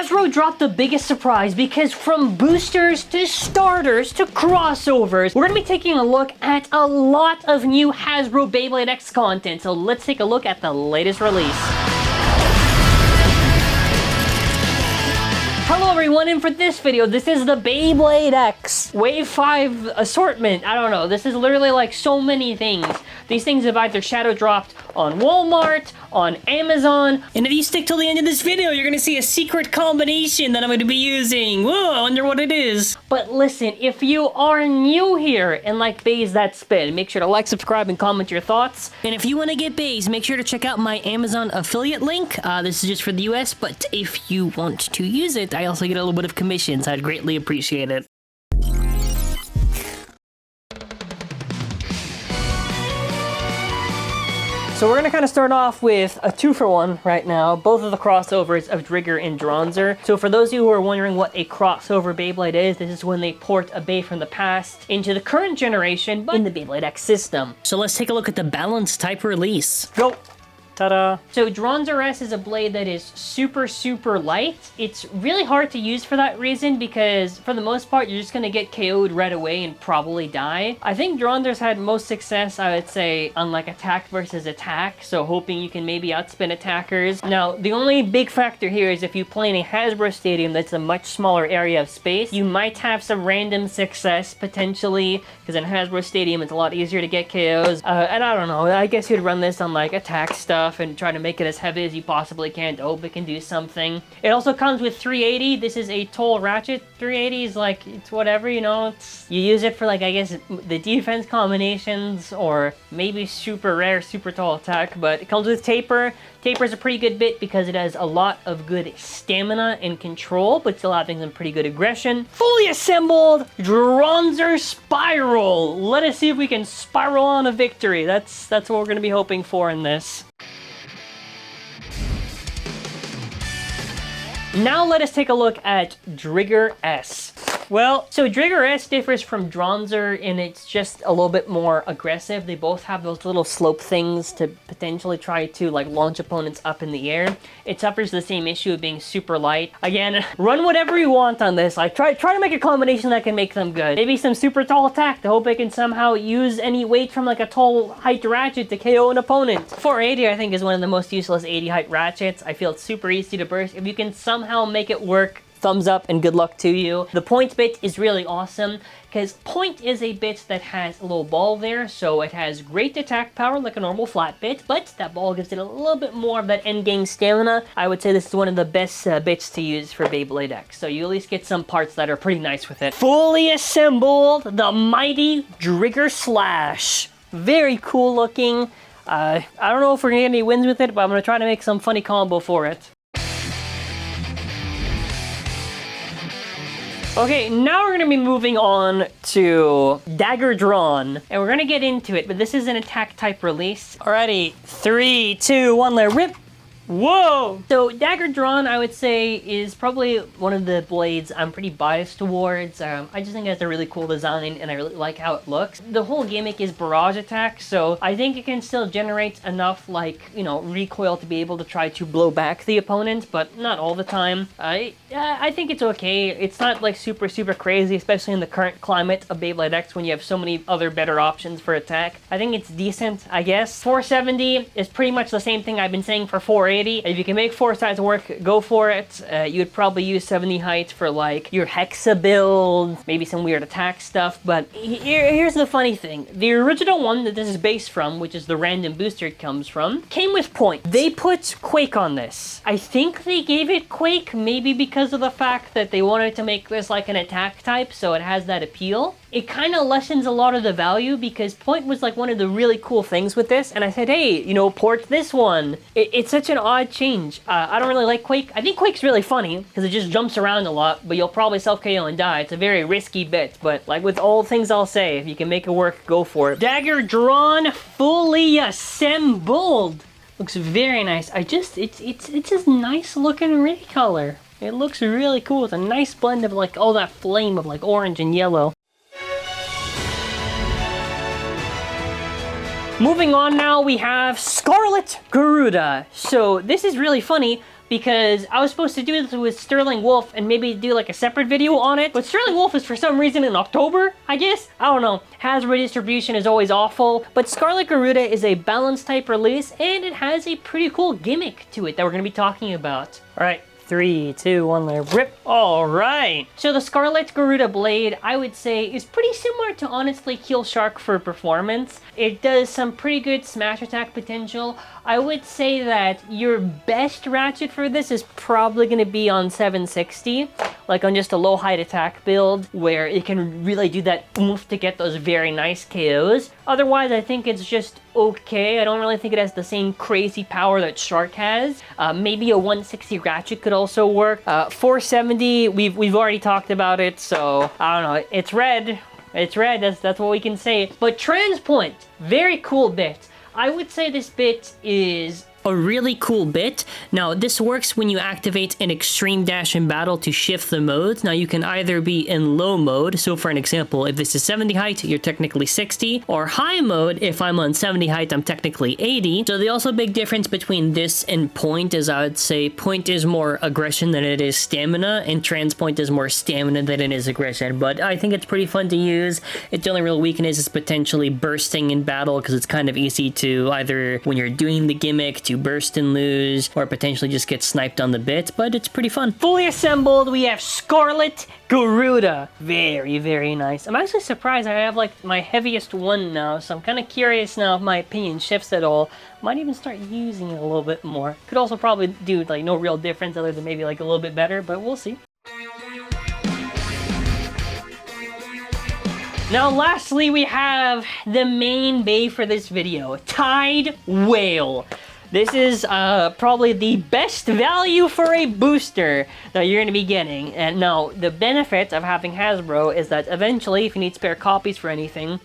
Hasbro dropped the biggest surprise because from boosters to starters to crossovers, we're gonna be taking a look at a lot of new Hasbro Beyblade X content. So let's take a look at the latest release. Hello everyone, and for this video, this is the Beyblade X Wave 5 assortment. I don't know, this is literally like so many things. These things have either shadow dropped on Walmart, on Amazon, and if you stick till the end of this video, you're gonna see a secret combination that I'm gonna be using. Whoa, I wonder what it is. But listen, if you are new here and like Bays That Spin, make sure to like, subscribe, and comment your thoughts. And if you wanna get Bays, make sure to check out my Amazon affiliate link. This is just for the US, but if you want to use it, I also get a little bit of commissions. I'd greatly appreciate it. So we're gonna kind of start off with a 2-for-1 right now, both of the crossovers of Drigger and Drawnzer. So for those of you who are wondering what a crossover Beyblade is, this is when they port a Bey from the past into the current generation, but in the Beyblade X system. So let's take a look at the balance type release. Go! Ta-da! So Drigger S is a blade that is super light. It's really hard to use for that reason because for the most part you're just gonna get KO'd right away and probably die. I think Drawnzer's had most success, I would say, on like attack versus attack, so hoping you can maybe outspin attackers. Now the only big factor here is if you play in a HASBRO stadium that's a much smaller area of space, you might have some random success potentially, because in HASBRO stadium it's a lot easier to get KOs. And I don't know, I guess you'd run this on like attack stuff and try to make it as heavy as you possibly can to hope it can do something. It also comes with 380. This is a tall ratchet. 380 is like, it's whatever, you know, you use it for like, I guess, the defense combinations or maybe super rare, super tall attack, but it comes with taper. Taper is a pretty good bit because it has a lot of good stamina and control, but still having some pretty good aggression. Fully assembled Drawnzer Spiral. Let us see if we can spiral on a victory. That's what we're gonna be hoping for in this. Now let us take a look at Drigger S. Well, so Drigger S differs from Drawnzer and it's just a little bit more aggressive. They both have those little slope things to potentially try to like launch opponents up in the air. It suffers the same issue of being super light. Again, run whatever you want on this. Like try to make a combination that can make them good. Maybe some super tall attack to hope it can somehow use any weight from like a tall height ratchet to KO an opponent. 480 I think is one of the most useless 80 height ratchets. I feel it's super easy to burst. If you can somehow make it work, thumbs up and good luck to you. The point bit is really awesome because point is a bit that has a little ball there, so it has great attack power like a normal flat bit, but that ball gives it a little bit more of that endgame stamina. I would say this is one of the best bits to use for Beyblade X, so you at least get some parts that are pretty nice with it. Fully assembled, the mighty Drigger Slash. Very cool looking. I don't know if we're gonna get any wins with it, but I'm gonna try to make some funny combo for it. Okay, now we're gonna be moving on to Dagger Drawn, and we're gonna get into it, but this is an attack type release. Alrighty, 3, 2, 1, let rip. Whoa! So Dagger Drawn, I would say, is probably one of the blades I'm pretty biased towards. I just think it has a really cool design and I really like how it looks. The whole gimmick is barrage attack, so I think it can still generate enough, like, you know, recoil to be able to try to blow back the opponent, but not all the time. I think it's okay. It's not like super crazy, especially in the current climate of Beyblade X when you have so many other better options for attack. I think it's decent, I guess. 470 is pretty much the same thing I've been saying for 480. If you can make 4 sides work, go for it. You would probably use 70 height for like your Hexa build, maybe some weird attack stuff, but here's the funny thing. The original one that this is based from, which is the random booster it comes from, came with point. They put Quake on this. I think they gave it Quake, maybe because of the fact that they wanted to make this like an attack type, so it has that appeal. It kind of lessens a lot of the value because point was like one of the really cool things with this, and I said, hey, you know, port this one. It's such an odd change. I don't really like Quake. I think Quake's really funny because it just jumps around a lot, but you'll probably self-KO and die. It's a very risky bit, but like with all things I'll say, if you can make it work, go for it. Dagger Drawn, fully assembled. Looks very nice. It's just nice looking recolor. It looks really cool. It's a nice blend of like all that flame of like orange and yellow. Moving on now, we have Scarlet Garuda. So this is really funny. because I was supposed to do this with Sterling Wolf and maybe do like a separate video on it, but Sterling Wolf is for some reason in October, I guess? I don't know. HASBRO distribution is always awful, but Scarlet Garuda is a balanced type release, and it has a pretty cool gimmick to it that we're gonna be talking about. All right. 3, 2, 1, let it rip. All right. So the Scarlet Garuda blade, I would say, is pretty similar to, honestly, Keel Shark for performance. It does some pretty good smash attack potential. I would say that your best ratchet for this is probably going to be on 760, like on just a low height attack build, where it can really do that oomph to get those very nice KOs. Otherwise, I think it's just okay. I don't really think it has the same crazy power that Shark has. Maybe a 160 ratchet could also work. 470, we've already talked about it, so I don't know. It's red. It's red. That's what we can say. But Transpoint, very cool bit. I would say this bit is a really cool bit. Now, this works when you activate an extreme dash in battle to shift the modes. Now, you can either be in low mode, so for an example, if this is 70 height, you're technically 60, or high mode, if I'm on 70 height, I'm technically 80. So the also big difference between this and point is, I would say point is more aggression than it is stamina, and Transpoint is more stamina than it is aggression. But I think it's pretty fun to use. Its only real weakness is potentially bursting in battle, because it's kind of easy to either, when you're doing the gimmick, to burst and lose, or potentially just get sniped on the bit, but it's pretty fun. Fully assembled, we have Scarlet Garuda. Very, very nice. I'm actually surprised I have like my heaviest one now, so I'm kind of curious now if my opinion shifts at all. Might even start using it a little bit more. Could also probably do like no real difference other than maybe like a little bit better, but we'll see. Now, lastly, we have the main bay for this video, Tide Whale. This is probably the best value for a booster that you're going to be getting. And now, the benefit of having HASBRO is that eventually, if you need spare copies for anything,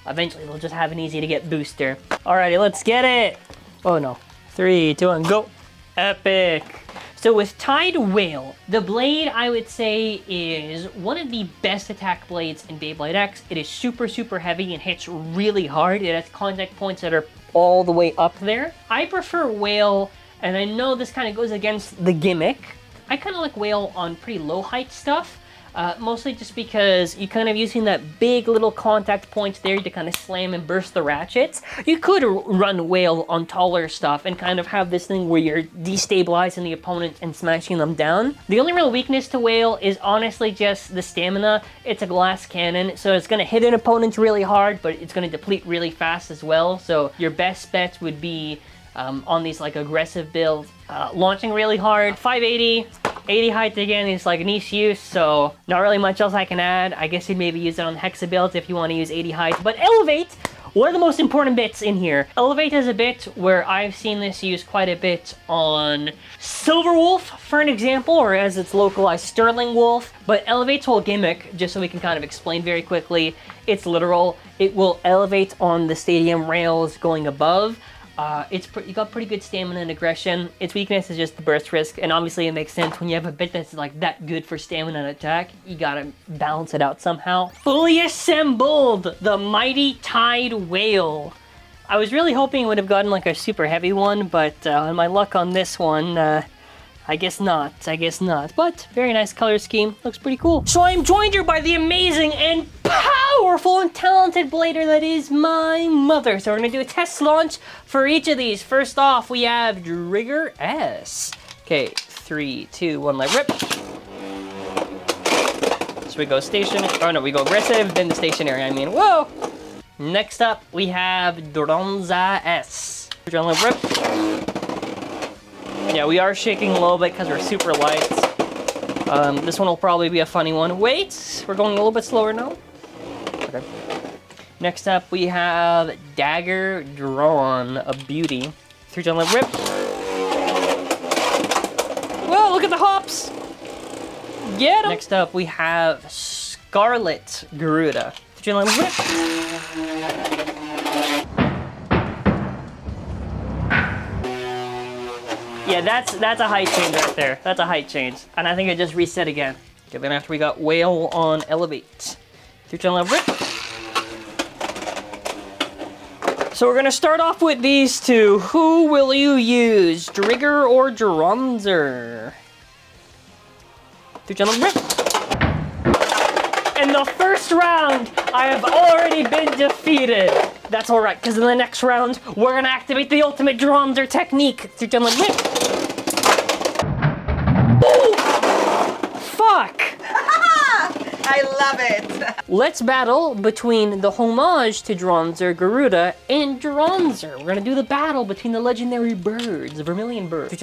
eventually they'll just have an easy to get booster. Alrighty, let's get it. Oh no. 3, 2, 1, go. Epic. So with Tide Whale, the blade I would say is one of the best attack blades in Beyblade X. It is super, super heavy and hits really hard. It has contact points that are all the way up there. I prefer Whale, and I know this kind of goes against the gimmick. I kind of like Whale on pretty low height stuff. Mostly just because you're kind of using that big little contact point there to kind of slam and burst the ratchets. You could run Whale on taller stuff and kind of have this thing where you're destabilizing the opponent and smashing them down. The only real weakness to Whale is honestly just the stamina. It's a glass cannon, so it's going to hit an opponent really hard, but it's going to deplete really fast as well. So your best bet would be on these like aggressive builds, launching really hard. 580. 80 height again is like niche use, so not really much else I can add. I guess you'd maybe use it on Hexa builds if you want to use 80 height. But Elevate, one of the most important bits in here. Elevate is a bit where I've seen this used quite a bit on Silver Wolf, for an example, or as it's localized, Sterling Wolf. But Elevate's whole gimmick, just so we can kind of explain very quickly, it's literal. It will elevate on the stadium rails going above. You got pretty good stamina and aggression. Its weakness is just the burst risk, and obviously it makes sense when you have a bit that's like that good for stamina and attack. You gotta balance it out somehow. Fully assembled, the mighty Tide Whale. I was really hoping it would have gotten like a super heavy one, but on my luck on this one, I guess not. But very nice color scheme. Looks pretty cool. So I'm joined here by the amazing and powerful and talented blader that is my mother. So we're gonna do a test launch for each of these. First off, we have Drigger S. Okay, 3, 2, 1, let rip. So we go we go aggressive, then the stationary, I mean, whoa! Next up, we have Drigger S. Let rip. Yeah, we are shaking a little bit because we're super light. This one will probably be a funny one. Wait, we're going a little bit slower now. Okay. Next up, we have Dagger Drawn, a beauty. 3, 2, 1, rip. Whoa, look at the hops! Get 'em! Next up, we have Scarlet Garuda. 3, 2, 1, rip. Yeah, that's a height change right there. That's a height change. And I think it just reset again. Okay, then after we got Whale on Elevate. 3, 2, 1, rip. So we're gonna start off with these two. Who will you use, Drigger or Dronzer? Rip. In the first round, I have already been defeated. That's all right, because in the next round, we're gonna activate the ultimate Dronzer technique. Rip. Ooh! Fuck! I love it. Let's battle between the homage to Scarlet Garuda and Dronzer. We're gonna do the battle between the legendary birds, the vermilion birds. Rip.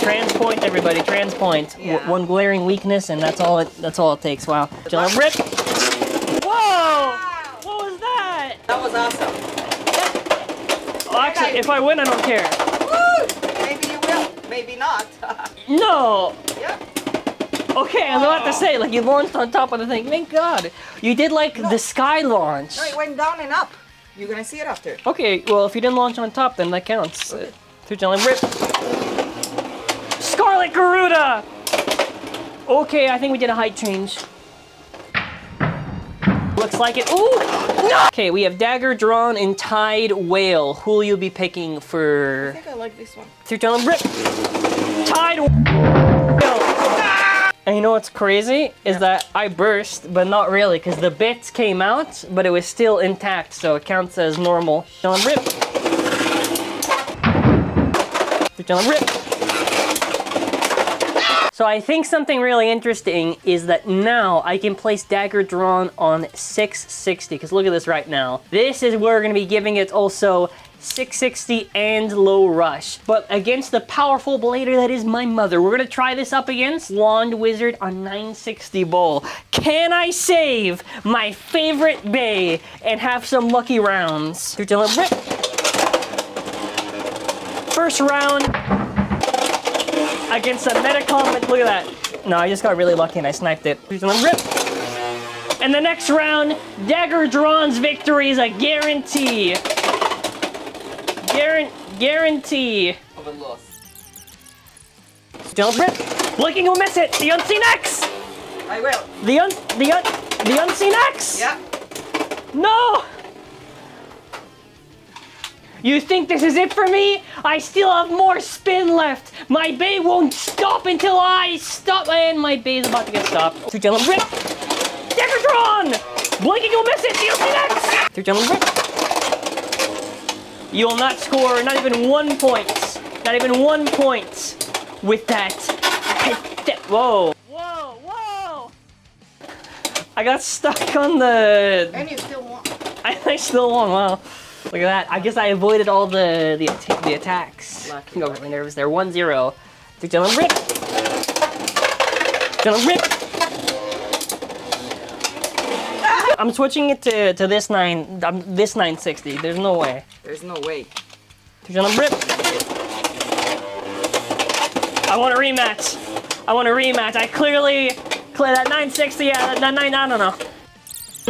Transpoint, everybody. Transpoint. Yeah. One glaring weakness, and that's all it takes. Wow. Rip. Whoa! What was that? That was awesome. Oh, actually, if I win, I don't care. Woo! Maybe you will. Maybe not. No. Yeah. Okay, I was about to say, like, you launched on top of the thing. Thank God. You did, like, the sky launch. No, it went down and up. You're gonna see it after. Okay, well, if you didn't launch on top, then that counts. Okay. Rip. Scarlet Garuda! Okay, I think we did a height change. Looks like it. Ooh! No! Okay, we have Dagger Drawn and Tide Whale. Who will you be picking for... I think I like this one. Rip! Tide Whale! And you know what's crazy? Is that I burst, but not really, because the bits came out, but it was still intact, so it counts as normal. Rip! Rip! So I think something really interesting is that now I can place Dagger Drawn on 660, because look at this right now. This is where we're going to be giving it also 660 and low rush. But against the powerful blader that is my mother, we're going to try this up against Wand Wizard on 960 Bull. Can I save my favorite bay and have some lucky rounds? Rip. First round. Against a Metacom, look at that. No, I just got really lucky and I sniped it. Rip. And the next round, Dagger Drawn's victory is a guarantee. Guarantee. Of a loss. Rip. Blinking will miss it. The unseen X. I will. The unseen X. Yeah. No. You think this is it for me? I still have more spin left. My bay won't stop until I stop, and my bay is about to get stopped. Rip. Dagger Drawn! Blinking will miss it. The Next. Rip. You will not score not even 1 point. Not even 1 point with that. Whoa. Whoa, whoa. I got stuck on the... And you still won. I still won, wow. Look at that. I guess I avoided all the attacks. Lucky. I got really nervous there. 1-0. Rip. Rip. I'm switching it to this 960. There's no way. There's no way. Rip. I want a rematch. I clearly clear that 960. Yeah, that 9. I don't know.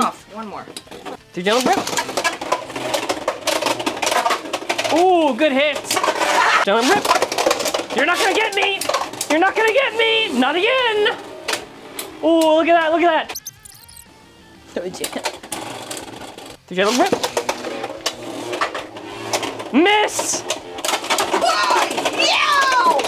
Off. One more. Rip. Ooh, good hit. Rip. You're not gonna get me. You're not gonna get me. Not again. Ooh, look at that. Look at that. Rip. Miss.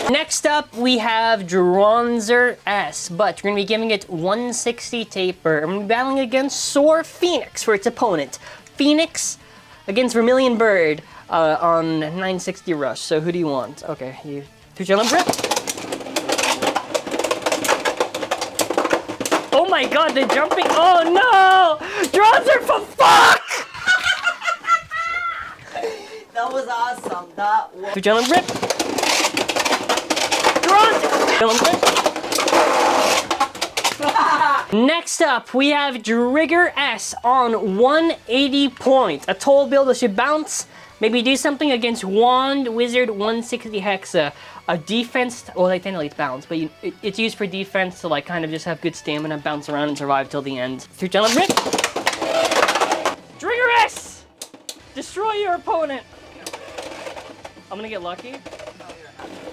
Next up, we have Drigger S, but we're gonna be giving it 160 taper. I'm gonna be battling against Soar Phoenix for its opponent. Phoenix against Vermilion Bird. On 960 rush. So who do you want? Okay, you. Rip. Oh my God, the jumping! Oh no! Dronzer for fuck! That was awesome. That was. Rip. Dronzer. Next up, we have Drigger S on 180 points. A tall build that should bounce. Maybe do something against Wand Wizard 160 Hexa. A defense, well, they tend to like bounce, but it's used for defense to like kind of just have good stamina, bounce around, and survive till the end. Rip. Drigger S! Destroy your opponent! I'm gonna get lucky.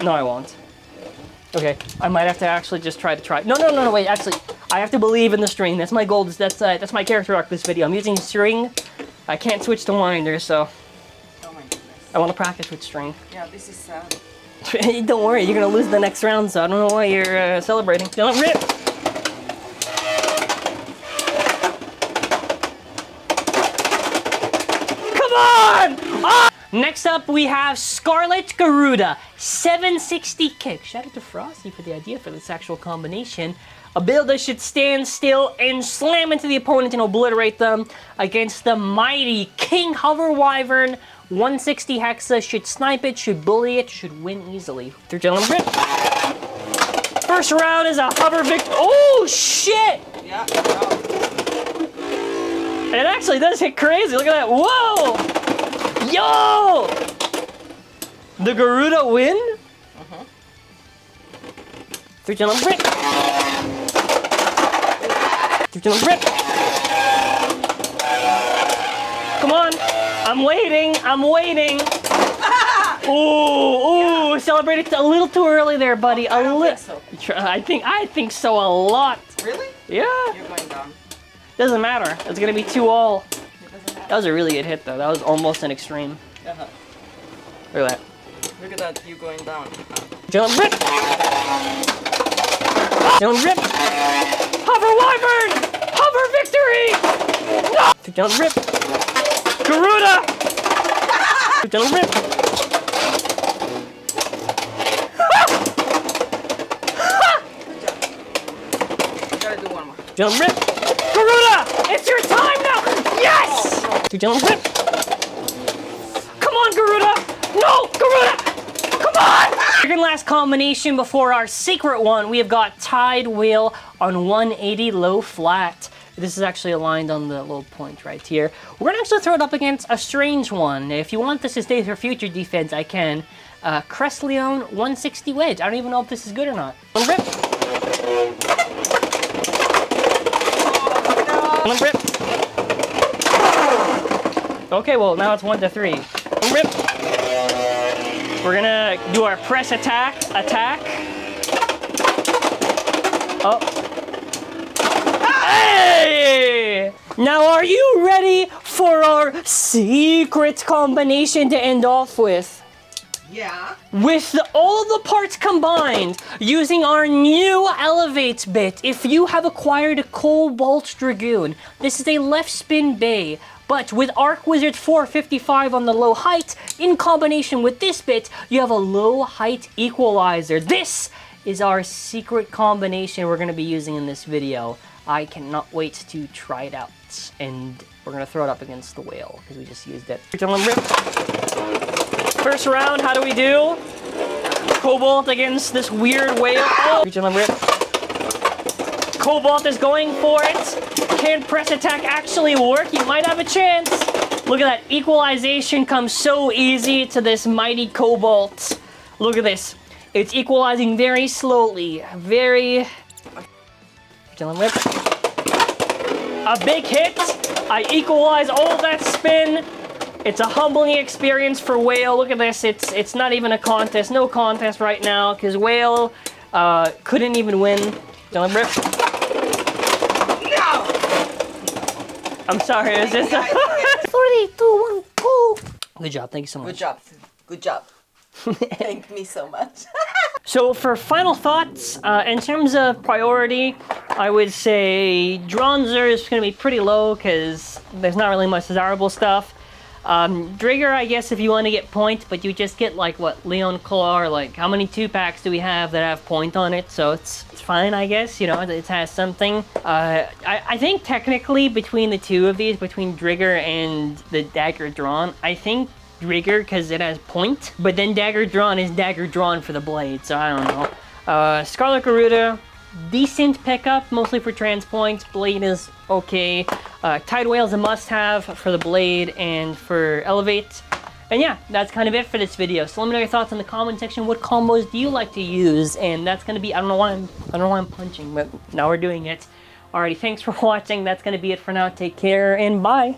No, I won't. Okay, I might have to actually just try. No, wait, actually, I have to believe in the string. That's my goal. That's my character arc this video. I'm using string. I can't switch to winder, so Oh my goodness. I want to practice with string. Yeah, this is sad. Don't worry, you're gonna lose the next round, so I don't know why you're celebrating. Don't rip! Come on! Ah! Next up, we have Scarlet Garuda, 760 kick. Shout out to Frosty for the idea for this actual combination. A build that should stand still and slam into the opponent and obliterate them against the mighty King Hover Wyvern. 160 Hexa, should snipe it, should bully it, should win easily. They're dealing rip. First round is a hover victory. Oh, shit! Yeah. It actually does hit crazy. Look at that. Whoa! Yo! The Garuda win? Uh-huh. They're dealing rip. They're dealing rip. Come on. I'm waiting. I'm waiting. Ooh, celebrated a little too early there, buddy. I don't think so. I think so a lot. Really? Yeah. You're going down. Doesn't matter. It's gonna be 2-all. It doesn't matter. That was a really good hit, though. That was almost an extreme. Uh-huh. Look at that. Look at that, you going down. Jump rip. Jump rip. Hover Wyvern. Hover victory. No. Jump rip. Garuda. Jump rip. Gotta do one more. Jump rip. Garuda. It's your time now. Yes. Jump rip. Come on, Garuda. No, Garuda. Come on. Second last combination before our secret one. We have got Tide Whale on 180 low flat. This is actually aligned on the little point right here. We're gonna actually throw it up against a strange one. If you want this to stay for future defense, I can. Crest Leon 160 wedge. I don't even know if this is good or not. One rip. One rip. Okay, well now it's 1 to 3. One rip. We're gonna do our press attack. Oh. Hey! Now are you ready for our secret combination to end off with? Yeah. With all the parts combined, using our new Elevate bit, if you have acquired a Cobalt Dragoon, this is a left spin bay, but with Arc Wizard 455 on the low height, in combination with this bit, you have a low height equalizer. This is our secret combination we're going to be using in this video. I cannot wait to try it out, and we're going to throw it up against the whale, because we just used it. First round, how do we do? Cobalt against this weird whale. Oh! Cobalt is going for it. Can press attack actually work? You might have a chance. Look at that. Equalization comes so easy to this mighty Cobalt. Look at this. It's equalizing very slowly. Very... A big hit. I equalize all that spin. It's a humbling experience for Whale. Look at this. It's not even a contest. No contest right now because Whale couldn't even win. Don't rip. No! I'm sorry. Is this 3, 2, 1, go? Good job. Thank you so much. Good job. Good job. Thank me so much. So for final thoughts, in terms of priority, I would say Dronzer is going to be pretty low because there's not really much desirable stuff. Drigger, I guess, if you want to get point, but you just get like what Leon Claw, or like how many 2-packs do we have that have point on it? So it's fine, I guess. You know, it has something. I think technically between the two of these, between Drigger and the Dagger Drawn, I think Drigger because it has point, but then Dagger Drawn is Dagger Drawn for the blade. So I don't know. Scarlet Garuda, decent pickup, mostly for trans points. Blade is okay. Tide Whale is a must-have for the blade and for Elevate. And yeah, that's kind of it for this video. So let me know your thoughts in the comment section. What combos do you like to use? And that's gonna be, I don't know why I'm punching, but now we're doing it. Alrighty, thanks for watching. That's gonna be it for now. Take care and bye.